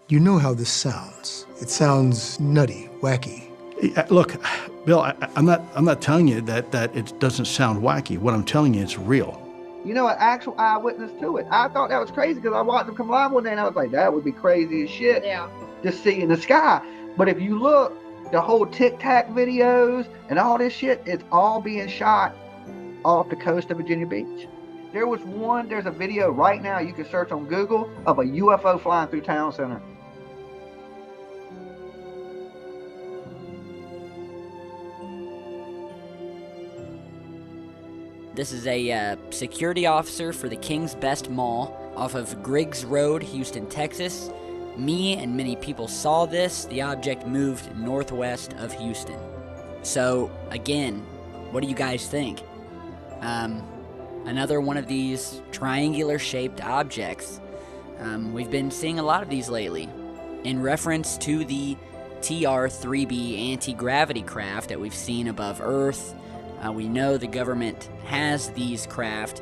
You know how this sounds. It sounds nutty, wacky. Look, Bill, I'm not telling you that it doesn't sound wacky. What I'm telling you, it's real. You know, an actual eyewitness to it. I thought that was crazy because I watched them come live one day and I was like, that would be crazy as shit. Yeah. To see in the sky. But if you look, the whole Tic Tac videos and all this shit, it's all being shot off the coast of Virginia Beach. There's a video right now you can search on Google of a UFO flying through town center. This is a security officer for the King's Best Mall off of Griggs Road, Houston, Texas. Me and many people saw this. The object moved northwest of Houston. So, again, what do you guys think? Another one of these triangular-shaped objects. We've been seeing a lot of these lately. In reference to the TR-3B anti-gravity craft that we've seen above Earth, we know the government has these craft.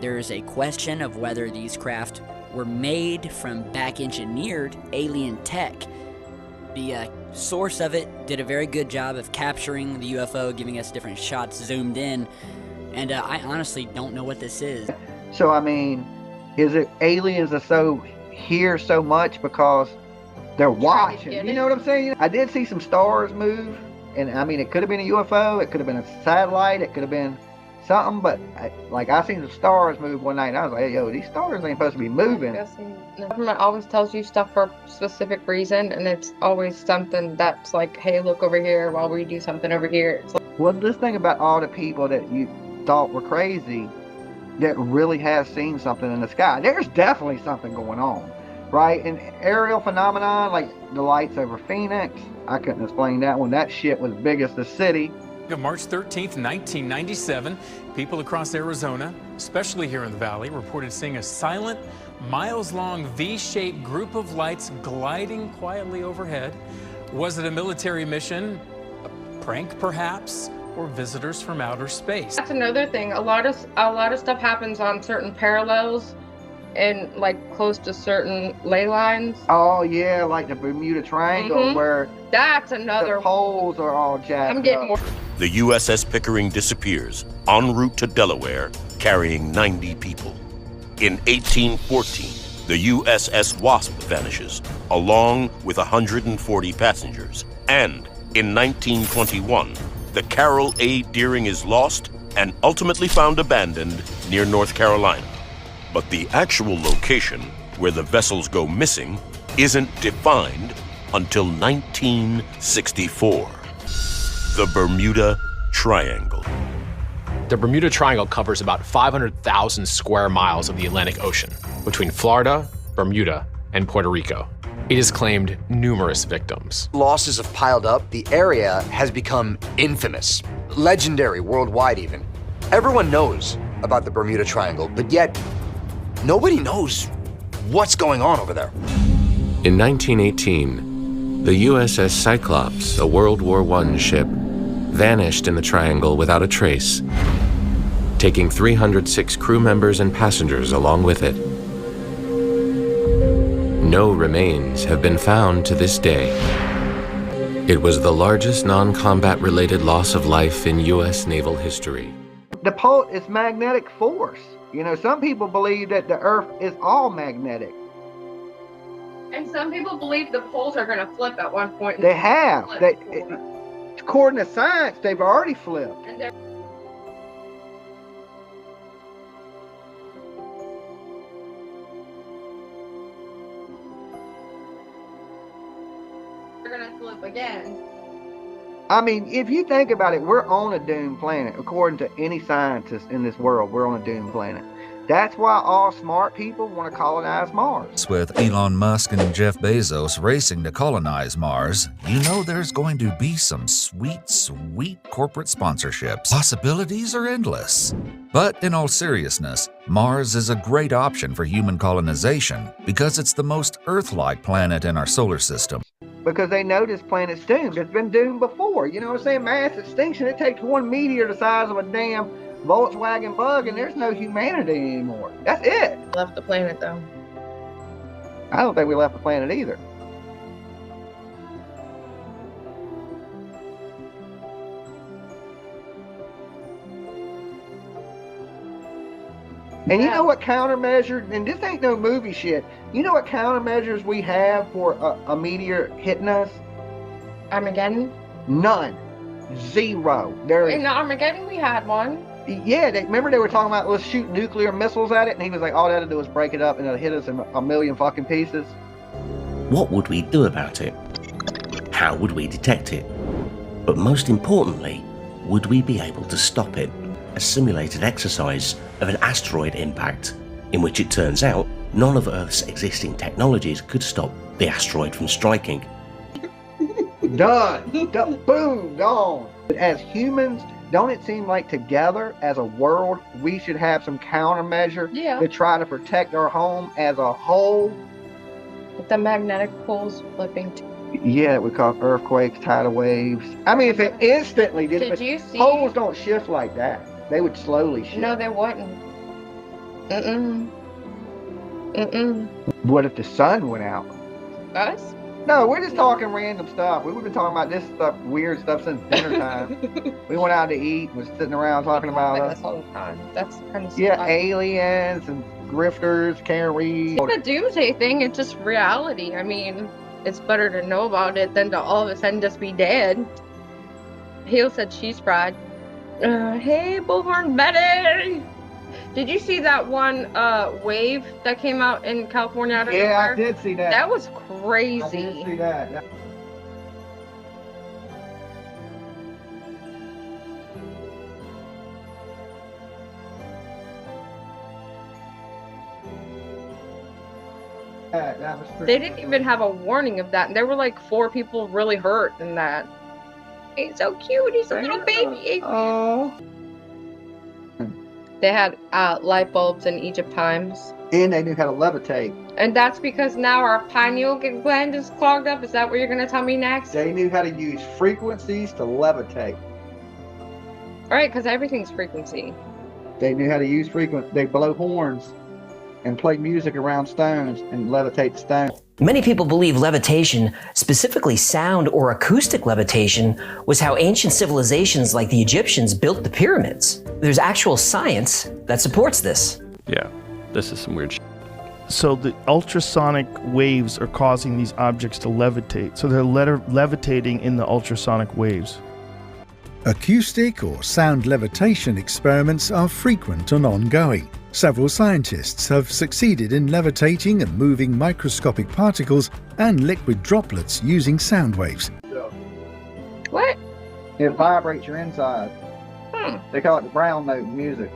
There is a question of whether these craft were made from back-engineered alien tech. The source of it did a very good job of capturing the UFO, giving us different shots zoomed in, and I honestly don't know what this is. So, I mean, is it aliens are so here so much because they're watching? You know what I'm saying? I did see some stars move. And I mean, it could have been a UFO, it could have been a satellite, it could have been something, but I seen the stars move one night and I was like, hey, yo, these stars ain't supposed to be moving. The government always tells you stuff for a specific reason, and it's always something that's like, hey, look over here while we do something over here. It's like, well, this thing about all the people that you thought were crazy that really have seen something in the sky, there's definitely something going on, right? And aerial phenomenon, like the lights over Phoenix, I couldn't explain that one. That shit was big as the city. Of March 13th, 1997, people across Arizona, especially here in the valley, reported seeing a silent, miles-long V-shaped group of lights gliding quietly overhead. Was it a military mission, a prank perhaps, or visitors from outer space? that's another thing. A lot of stuff happens on certain parallels and like close to certain ley lines. Oh yeah, like the Bermuda Triangle where that's another the poles are all jacked I'm getting up. more. The USS Pickering disappears en route to Delaware, carrying 90 people. In 1814, the USS Wasp vanishes, along with 140 passengers. And in 1921, the Carroll A. Deering is lost and ultimately found abandoned near North Carolina. But the actual location where the vessels go missing isn't defined until 1964. The Bermuda Triangle. The Bermuda Triangle covers about 500,000 square miles of the Atlantic Ocean between Florida, Bermuda, and Puerto Rico. It has claimed numerous victims. Losses have piled up. The area has become infamous, legendary worldwide even. Everyone knows about the Bermuda Triangle, but yet nobody knows what's going on over there. In 1918, the USS Cyclops, a World War I ship, vanished in the Triangle without a trace, taking 306 crew members and passengers along with it. No remains have been found to this day. It was the largest non-combat related loss of life in U.S. naval history. The pole is magnetic force. You know, some people believe that the Earth is all magnetic. And some people believe the poles are going to flip at one point. They have. According to science, they've already flipped. And they're going to flip again. I mean, if you think about it, we're on a doomed planet. According to any scientist in this world, we're on a doomed planet. That's why all smart people want to colonize Mars. With Elon Musk and Jeff Bezos racing to colonize Mars, you know there's going to be some sweet, sweet corporate sponsorships. Possibilities are endless. But in all seriousness, Mars is a great option for human colonization because it's the most Earth-like planet in our solar system. Because they know this planet's doomed. It's been doomed before. You know what I'm saying? Mass extinction. It takes one meteor the size of a damn Volkswagen Bug and there's no humanity anymore. That's it. Left the planet though. I don't think we left the planet either. And you know what countermeasure, and this ain't no movie shit, you know what countermeasures we have for a meteor hitting us? Armageddon? None. Zero. There is. In Armageddon, we had one. Yeah, remember they were talking about let's shoot nuclear missiles at it, and he was like, all they had to do was break it up and it'll hit us in a million fucking pieces. What would we do about it? How would we detect it? But most importantly, would we be able to stop it? A simulated exercise of an asteroid impact, in which it turns out none of Earth's existing technologies could stop the asteroid from striking. Done. Boom, gone. But as humans, don't it seem like together as a world, we should have some countermeasure to try to protect our home as a whole? With the magnetic poles flipping. Yeah, we call earthquakes, tidal waves. I mean, if it instantly did, Did you see? Poles don't shift like that. They would slowly shift. No, they wouldn't. What if the sun went out? Us? No, we're just talking random stuff. We've been talking about this stuff, weird stuff, since dinner time. We went out to eat, was sitting around talking about us. All the time. That's kind of yeah, aliens and grifters, can't read. It's a doomsday thing. It's just reality. I mean, it's better to know about it than to all of a sudden just be dead. Hale said she's fried. Hey, Bullhorn Betty! Did you see that one wave that came out in California? Out of nowhere? I did see that. That was crazy. I did see that. That was They didn't even have a warning of that, and there were like 4 people really hurt in that. He's so cute. He's a little baby. Oh. They had light bulbs in Egypt times. And they knew how to levitate. And that's because now our pineal gland is clogged up? Is that what you're going to tell me next? They knew how to use frequencies to levitate. Right, because everything's frequency. They knew how to use frequency. They blow horns and play music around stones and levitate stones. Many people believe levitation, specifically sound or acoustic levitation, was how ancient civilizations like the Egyptians built the pyramids. There's actual science that supports this. Yeah, this is some weird shit. So the ultrasonic waves are causing these objects to levitate. So they're levitating in the ultrasonic waves. Acoustic or sound levitation experiments are frequent and ongoing. Several scientists have succeeded in levitating and moving microscopic particles and liquid droplets using sound waves. What? It vibrates your inside. They call it the brown note music.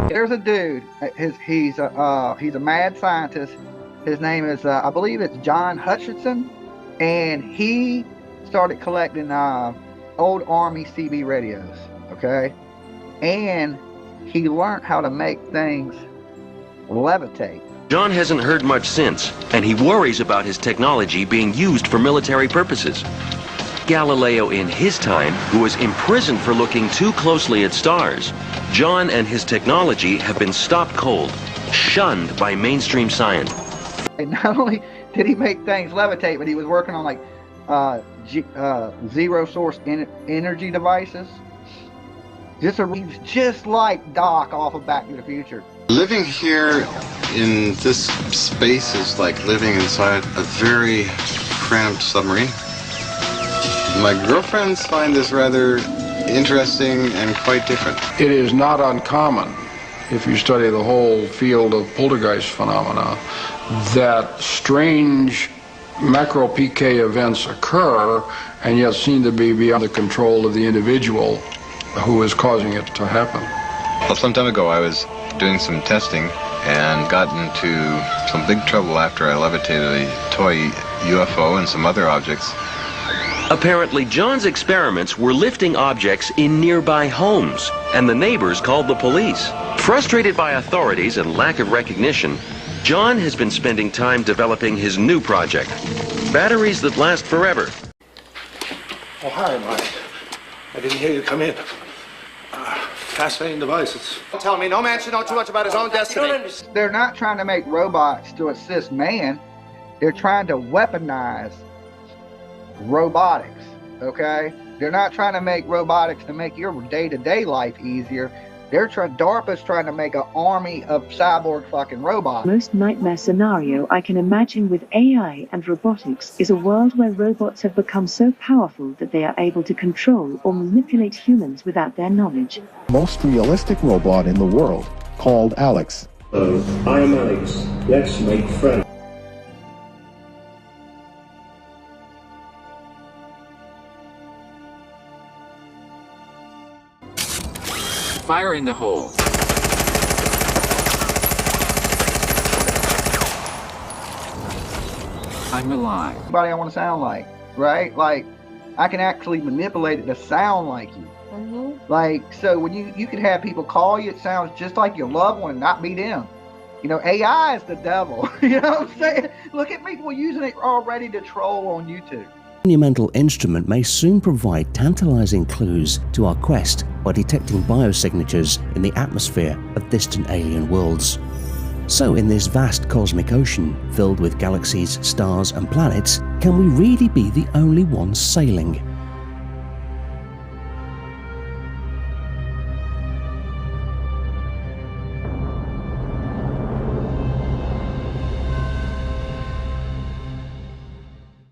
There's a dude. He's a mad scientist. His name is I believe it's John Hutchinson, and he started collecting old Army CB radios. Okay, and he learned how to make things levitate. John hasn't heard much since, and he worries about his technology being used for military purposes. Galileo in his time, who was imprisoned for looking too closely at stars, John and his technology have been stopped cold, shunned by mainstream science. And not only did he make things levitate, but he was working on like zero source energy devices. Just like Doc off of Back to the Future. Living here in this space is like living inside a very cramped submarine. My girlfriends find this rather interesting and quite different. It is not uncommon, if you study the whole field of poltergeist phenomena, that strange macro-PK events occur and yet seem to be beyond the control of the individual who is causing it to happen. Well, some time ago I was doing some testing and got into some big trouble after I levitated a toy UFO and some other objects. Apparently, John's experiments were lifting objects in nearby homes, and the neighbors called the police. Frustrated by authorities and lack of recognition, John has been spending time developing his new project, batteries that last forever. Oh, hi, Mike. I didn't hear you come in. Fascinating devices. Tell me, no man should know too much about his own destiny. They're not trying to make robots to assist man. They're trying to weaponize robotics, okay? They're not trying to make robotics to make your day-to-day life easier. DARPA's trying to make an army of cyborg fucking robots. Most nightmare scenario I can imagine with AI and robotics is a world where robots have become so powerful that they are able to control or manipulate humans without their knowledge. Most realistic robot in the world, called Alex. Hello, I am Alex. Let's make friends. Fire in the hole. I'm alive. Everybody I want to sound like, right? Like, I can actually manipulate it to sound like you. Like, so when you can have people call you, it sounds just like your loved one, not be them. You know, AI is the devil. You know what I'm saying? Look at people using it already to troll on YouTube. The monumental instrument may soon provide tantalizing clues to our quest by detecting biosignatures in the atmosphere of distant alien worlds. So in this vast cosmic ocean, filled with galaxies, stars and planets, can we really be the only ones sailing?